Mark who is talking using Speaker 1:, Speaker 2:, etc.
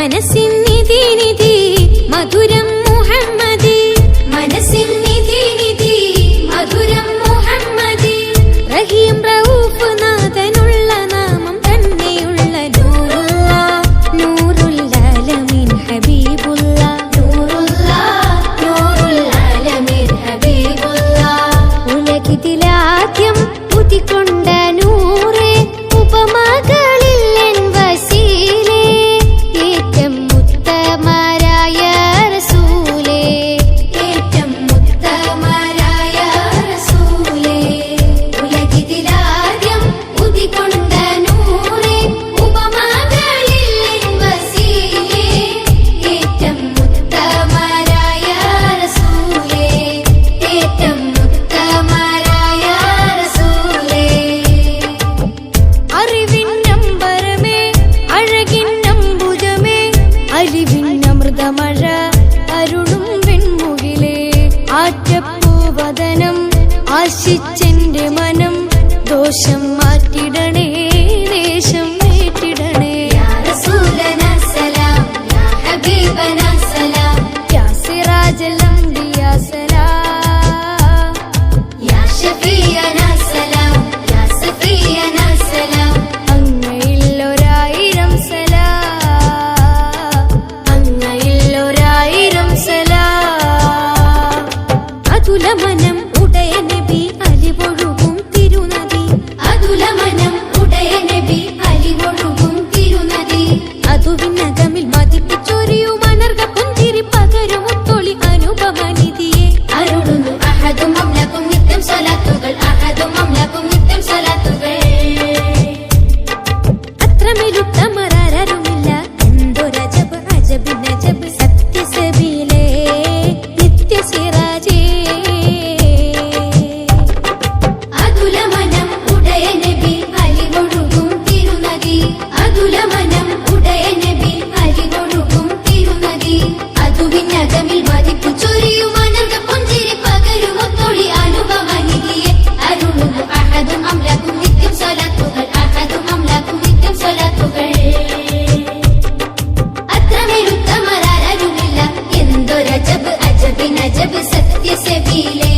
Speaker 1: മനസ്സിൻ നിധി നിധി മധുരം മുഹമ്മദി മനസ്സിൻ നിധി നിധി മധുരം മുഹമ്മദി റഹീം റഊഫ് നാഥനുള്ള നാമം തന്നെയുള്ള നൂറുള്ള നൂറുൽ ആലമീൻ ഹബീബുള്ള നൂറുള്ള നൂറുൽ ആലമീൻ ഹബീബുള്ള ഉലകിതിലാദ്യം ഉദിക്കൊണ്ട നൂറേ ഉപമകളിൽ വസീലേ ഏറ്റം മുത്തമരായ റസൂലേ ഏറ്റം മുത്തമരായ റസൂലേ ഉലകിതിലാദ്യം ഉദിക്കൊണ്ട നൂറേ ഉപമകളിൽ വസീലേ ഏറ്റം മുത്തമരായ റസൂലേ ഏറ്റം മുത്തമരായ റസൂലേ അറിവിന്നമ്പരമേ അഴകിന്നമ്പുജമേ അലിവിന്നമൃതമഴ അരുളും വെൺമുകിലേ ആറ്റപ്പൂവദനം ആശിച്ചെന്റെ മനം ദോഷം മാറ്റിടണേ ദേശം ഏറ്റിടണേ യാ റസൂലനാ സലാം യാ ഹബീബനാ സലാം യാ സിറാജൽ അംബിയാ സലാം യാ ഷഫീഅനാ സലാം യാ സഫിയനാ സലാം അങ്ങയിലൊരായിരം സലാം അങ്ങയിലൊരായിരം സലാം അതുലമനം ഉടയ നബി അലിവൊഴുകും തിരുനദി അതുലമനം ഉടയ നബി അലിവൊഴുകും തിരുനദി അതുവിനകമിൽ മതിപ്പിച്ചൊരിയും അനർഘ പുന്തിരി പകരും ഒത്തൊളി അനുപമനിധിയെ അരുളുന്നു അഹദും അംലക്കും നിത്യം സ്വലാത്തുകൾ അഹദും അംലക്കും നിത്യം സ്വലാത്തുകൾ അത്രമേലുത്തമരാരുമില്ല എന്തൊരജബ് അജബ് നജബ് സത്യസബീലേ നിത്യസിറാജേ അതുലമനം ഉടയ നബി അലിവൊഴുകും തിരുനദി അതുലമനം ഉടയ നബി അലിവൊഴുകും തിരുനദി അതുവിനകമിൽ മതിപ്പുചൊരിയും അനർഘ പുഞ്ചിരി പകരും ഒത്തൊളി അനുപമനിധിയെ അരുളുന്നു അഹദും അംലക്കും നിത്യം സ്വലാത്തുകൾ അഹദും അംലക്കും നിത്യം സ്വലാത്തുകൾ അത്രമേലുത്തമരാരുമില്ല എന്തൊരജബ് അജബ് നജബ് സത്യസബീലേ